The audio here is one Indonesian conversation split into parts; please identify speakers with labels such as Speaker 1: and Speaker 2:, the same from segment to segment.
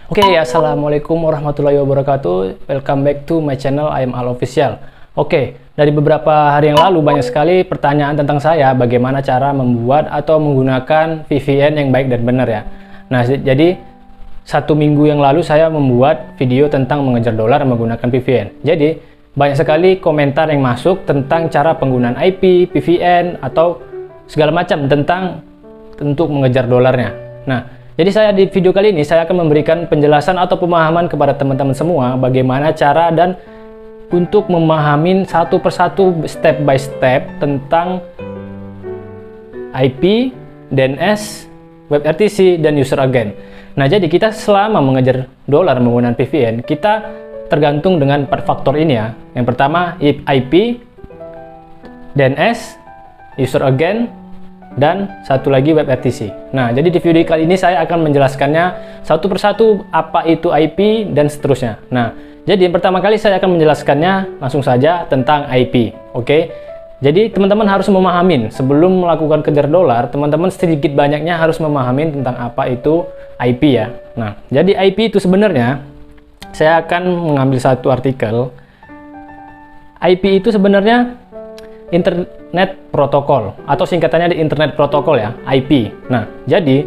Speaker 1: Oke, assalamualaikum warahmatullahi wabarakatuh. Welcome back to my channel, I am Al Official. Oke, dari beberapa hari yang lalu banyak sekali pertanyaan tentang saya bagaimana cara membuat atau menggunakan VPN yang baik dan benar ya. Nah, jadi 1 minggu yang lalu saya membuat video tentang mengejar dolar menggunakan VPN. Jadi banyak sekali komentar yang masuk tentang cara penggunaan IP, VPN atau segala macam tentang untuk mengejar dolarnya. Nah, jadi saya di video kali ini saya akan memberikan penjelasan atau pemahaman kepada teman-teman semua bagaimana cara dan untuk memahami satu persatu step by step tentang IP, DNS, WebRTC, dan user agent. Nah, jadi kita selama mengejar dolar menggunakan VPN, kita tergantung dengan 4 faktor ini ya. Yang pertama IP, DNS, user agent, dan satu lagi WebRTC. Nah, jadi di video kali ini saya akan menjelaskannya satu persatu apa itu IP dan seterusnya. Nah, jadi yang pertama kali saya akan menjelaskannya langsung saja tentang IP. Oke. Jadi teman-teman harus memahami sebelum melakukan kejar dolar, teman-teman sedikit banyaknya harus memahami tentang apa itu IP ya. Nah, jadi IP itu sebenarnya saya akan mengambil satu artikel. IP itu sebenarnya Internet Protocol atau singkatannya di Internet Protocol ya, IP. Nah, jadi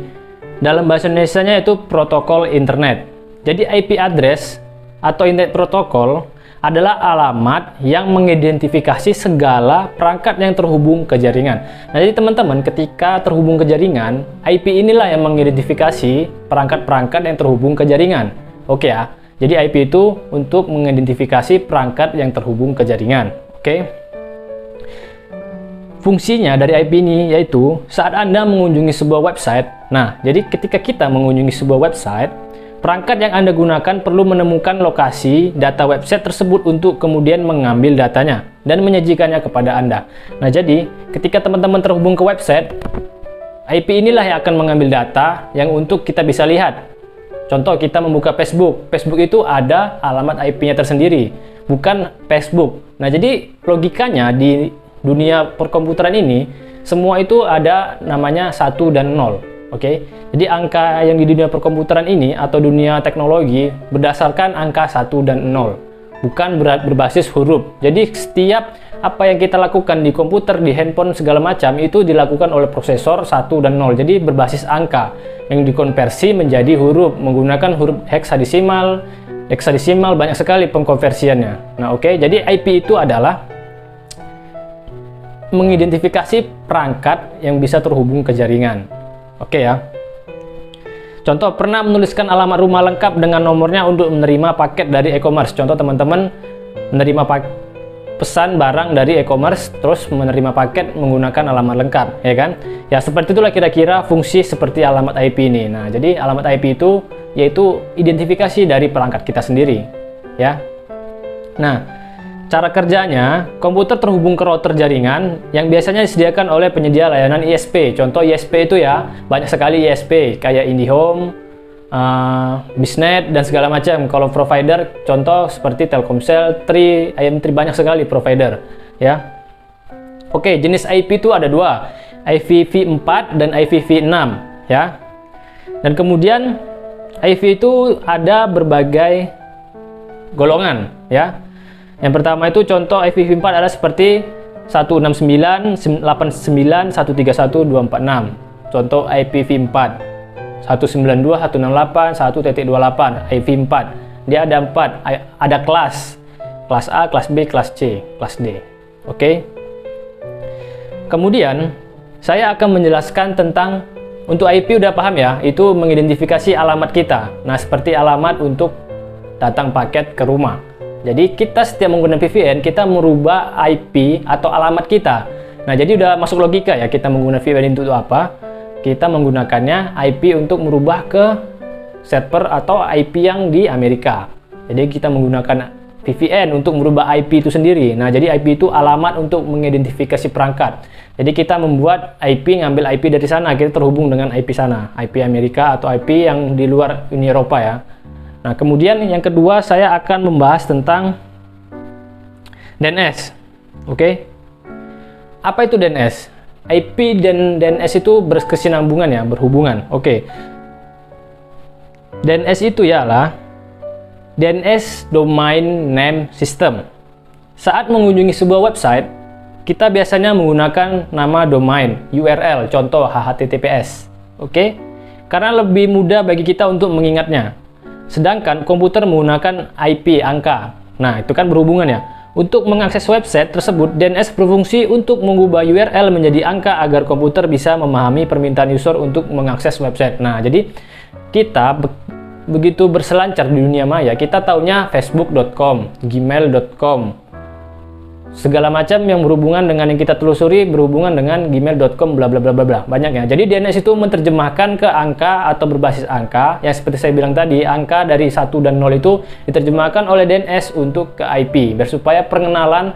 Speaker 1: dalam bahasa Indonesianya itu protokol internet. Jadi IP address atau Internet Protocol adalah alamat yang mengidentifikasi segala perangkat yang terhubung ke jaringan. Nah, jadi teman-teman ketika terhubung ke jaringan, IP inilah yang mengidentifikasi perangkat-perangkat yang terhubung ke jaringan. Oke ya. Jadi IP itu untuk mengidentifikasi perangkat yang terhubung ke jaringan. Oke. Fungsinya dari IP ini yaitu saat Anda mengunjungi sebuah website. Nah, jadi ketika kita mengunjungi sebuah website, perangkat yang Anda gunakan perlu menemukan lokasi data website tersebut untuk kemudian mengambil datanya dan menyajikannya kepada Anda. Nah, jadi ketika teman-teman terhubung ke website, IP inilah yang akan mengambil data yang untuk kita bisa lihat. Contoh, kita membuka Facebook. Facebook itu ada alamat IP-nya tersendiri, bukan Facebook. Nah, jadi logikanya di dunia perkomputeran ini semua itu ada namanya 1 dan 0. Oke. Jadi angka yang di dunia perkomputeran ini atau dunia teknologi berdasarkan angka 1 dan 0, bukan berbasis huruf. Jadi setiap apa yang kita lakukan di komputer, di handphone segala macam itu dilakukan oleh prosesor 1 dan 0. Jadi berbasis angka yang dikonversi menjadi huruf menggunakan huruf heksadesimal. Heksadesimal banyak sekali pengkonversiannya. Nah, oke. Jadi IP itu adalah mengidentifikasi perangkat yang bisa terhubung ke jaringan. Oke ya. Contoh, pernah menuliskan alamat rumah lengkap dengan nomornya untuk menerima paket dari e-commerce. Contoh, teman-teman menerima pesan barang dari e-commerce terus menerima paket menggunakan alamat lengkap, ya kan? Ya, seperti itulah kira-kira fungsi seperti alamat IP ini. Nah, jadi alamat IP itu yaitu identifikasi dari perangkat kita sendiri, ya. Nah, cara kerjanya, komputer terhubung ke router jaringan yang biasanya disediakan oleh penyedia layanan ISP. Contoh ISP itu ya, banyak sekali ISP kayak IndiHome, Biznet, dan segala macam. Kalau provider, contoh seperti Telkomsel, Tri, IM3, banyak sekali provider ya. Oke, jenis IP itu ada 2, IPv4 dan IPv6 ya. Dan kemudian IP itu ada berbagai golongan ya. Yang pertama itu contoh IPv4 adalah seperti 169.189.131.246. Contoh IPv4 192.168.1.28 IP4. Dia ada 4, ada kelas A, kelas B, kelas C, kelas D. Oke. Kemudian saya akan menjelaskan tentang untuk IP udah paham ya, itu mengidentifikasi alamat kita. Nah, seperti alamat untuk datang paket ke rumah. Jadi kita setiap menggunakan VPN, kita merubah IP atau alamat kita. Nah, jadi udah masuk logika ya, kita menggunakan VPN untuk apa? Kita menggunakannya IP untuk merubah ke server atau IP yang di Amerika. Jadi kita menggunakan VPN untuk merubah IP itu sendiri. Nah, jadi IP itu alamat untuk mengidentifikasi perangkat. Jadi kita membuat IP, ngambil IP dari sana, kita terhubung dengan IP sana, IP Amerika atau IP yang di luar Uni Eropa ya. Nah, kemudian yang kedua saya akan membahas tentang DNS. Oke. Apa itu DNS? IP dan DNS itu berkesinambungan ya, berhubungan. Oke. DNS itu ialah DNS Domain Name System. Saat mengunjungi sebuah website, kita biasanya menggunakan nama domain, URL, contoh HTTPS. Oke? Karena lebih mudah bagi kita untuk mengingatnya. Sedangkan komputer menggunakan IP, angka. Nah, itu kan berhubungan ya. Untuk mengakses website tersebut, DNS berfungsi untuk mengubah URL menjadi angka agar komputer bisa memahami permintaan user untuk mengakses website. Nah, jadi kita begitu berselancar di dunia maya, kita taunya facebook.com, gmail.com, segala macam yang berhubungan dengan yang kita telusuri berhubungan dengan gmail.com, bla bla bla bla bla, banyak ya. Jadi DNS itu menerjemahkan ke angka atau berbasis angka, yang seperti saya bilang tadi, angka dari 1 dan 0 itu diterjemahkan oleh DNS untuk ke IP, biar supaya pengenalan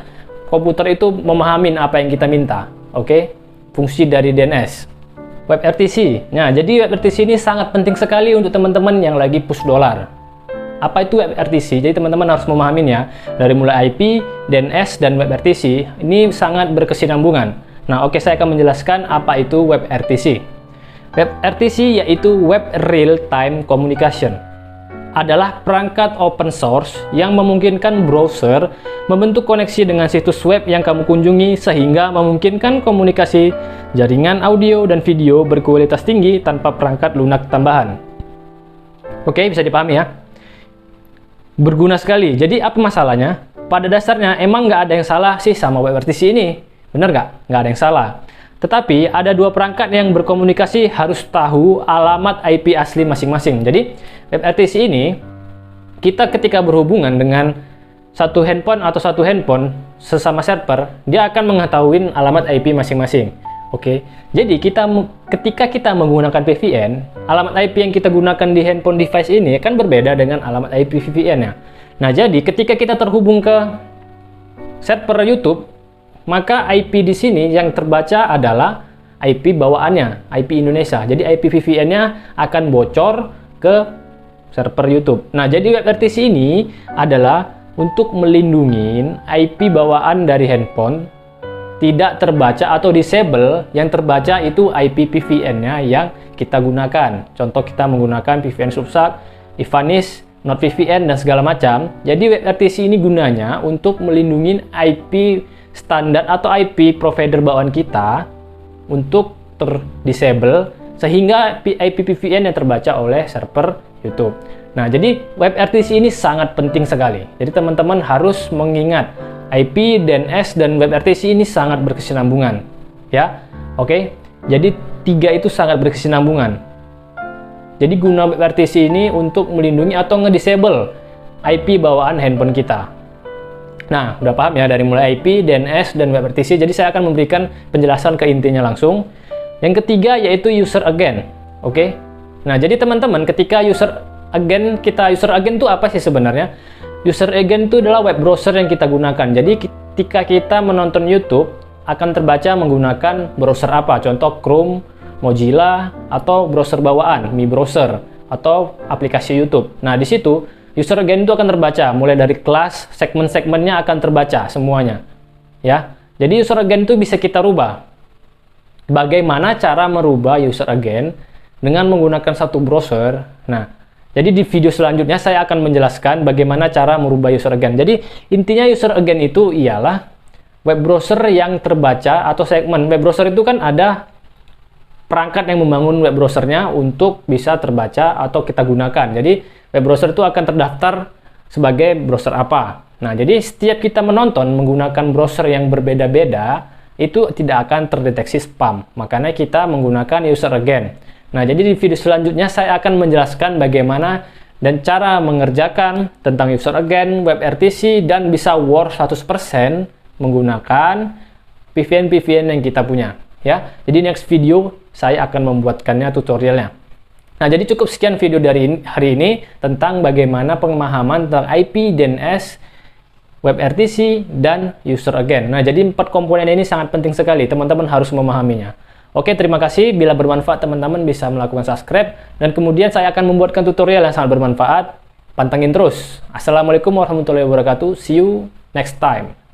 Speaker 1: komputer itu memahami apa yang kita minta. Oke? Fungsi dari DNS. WebRTC. Nah, jadi WebRTC ini sangat penting sekali untuk teman-teman yang lagi push dolar. Apa itu WebRTC? Jadi teman-teman harus memahaminya dari mulai IP, DNS, dan WebRTC. Ini sangat berkesinambungan. Nah, oke, saya akan menjelaskan apa itu WebRTC. WebRTC yaitu Web Real Time Communication. Adalah perangkat open source yang memungkinkan browser membentuk koneksi dengan situs web yang kamu kunjungi sehingga memungkinkan komunikasi jaringan audio dan video berkualitas tinggi tanpa perangkat lunak tambahan. Oke, bisa dipahami ya? Berguna sekali. Jadi apa masalahnya? Pada dasarnya emang nggak ada yang salah sih sama WebRTC ini. Bener nggak? Nggak ada yang salah. Tetapi ada dua perangkat yang berkomunikasi harus tahu alamat IP asli masing-masing. Jadi WebRTC ini, kita ketika berhubungan dengan satu handphone atau satu handphone sesama server, dia akan mengetahui alamat IP masing-masing. Oke, jadi ketika kita menggunakan VPN, alamat IP yang kita gunakan di handphone device ini kan berbeda dengan alamat IP VPN-nya. Nah, jadi ketika kita terhubung ke server YouTube, maka IP di sini yang terbaca adalah IP bawaannya, IP Indonesia. Jadi IP VPN-nya akan bocor ke server YouTube. Nah, jadi WebRTC ini adalah untuk melindungi IP bawaan dari handphone tidak terbaca atau disable. Yang terbaca itu IP VPN-nya yang kita gunakan. Contoh kita menggunakan VPN Subsat, Ivanis, NordVPN, dan segala macam. Jadi WebRTC ini gunanya untuk melindungi IP standar atau IP provider bawaan kita untuk terdisable sehingga IP VPN yang terbaca oleh server YouTube. Nah, jadi WebRTC ini sangat penting sekali. Jadi teman-teman harus mengingat IP, DNS, dan WebRTC ini sangat berkesinambungan. Ya, oke. Jadi tiga itu sangat berkesinambungan. Jadi guna WebRTC ini untuk melindungi atau ngedisable IP bawaan handphone kita. Nah, udah paham ya dari mulai IP, DNS, dan WebRTC. Jadi saya akan memberikan penjelasan ke intinya langsung. Yang ketiga yaitu user agent. Oke. Nah, jadi teman-teman ketika user agent itu apa sih sebenarnya? User agent itu adalah web browser yang kita gunakan. Jadi ketika kita menonton YouTube akan terbaca menggunakan browser apa? Contoh Chrome, Mozilla, atau browser bawaan, Mi Browser, atau aplikasi YouTube. Nah, di situ user agent itu akan terbaca mulai dari kelas, segmen-segmennya akan terbaca semuanya. Ya. Jadi user agent itu bisa kita rubah. Bagaimana cara merubah user agent dengan menggunakan satu browser? Nah, jadi di video selanjutnya saya akan menjelaskan bagaimana cara merubah user agent. Jadi intinya user agent itu ialah web browser yang terbaca atau segmen. Web browser itu kan ada perangkat yang membangun web browsernya untuk bisa terbaca atau kita gunakan. Jadi web browser itu akan terdaftar sebagai browser apa. Nah, jadi setiap kita menonton menggunakan browser yang berbeda-beda, itu tidak akan terdeteksi spam. Makanya kita menggunakan user agent. Nah, jadi di video selanjutnya saya akan menjelaskan bagaimana dan cara mengerjakan tentang user agent, WebRTC, dan bisa war 100% menggunakan VPN yang kita punya. Ya, jadi next video saya akan membuatkannya tutorialnya. Nah, jadi cukup sekian video dari hari ini tentang bagaimana pemahaman tentang IP, DNS, WebRTC, dan user agent. Nah, jadi 4 komponen ini sangat penting sekali. Teman-teman harus memahaminya. Oke, terima kasih. Bila bermanfaat, teman-teman bisa melakukan subscribe. Dan kemudian saya akan membuatkan tutorial yang sangat bermanfaat. Pantengin terus. Assalamualaikum warahmatullahi wabarakatuh. See you next time.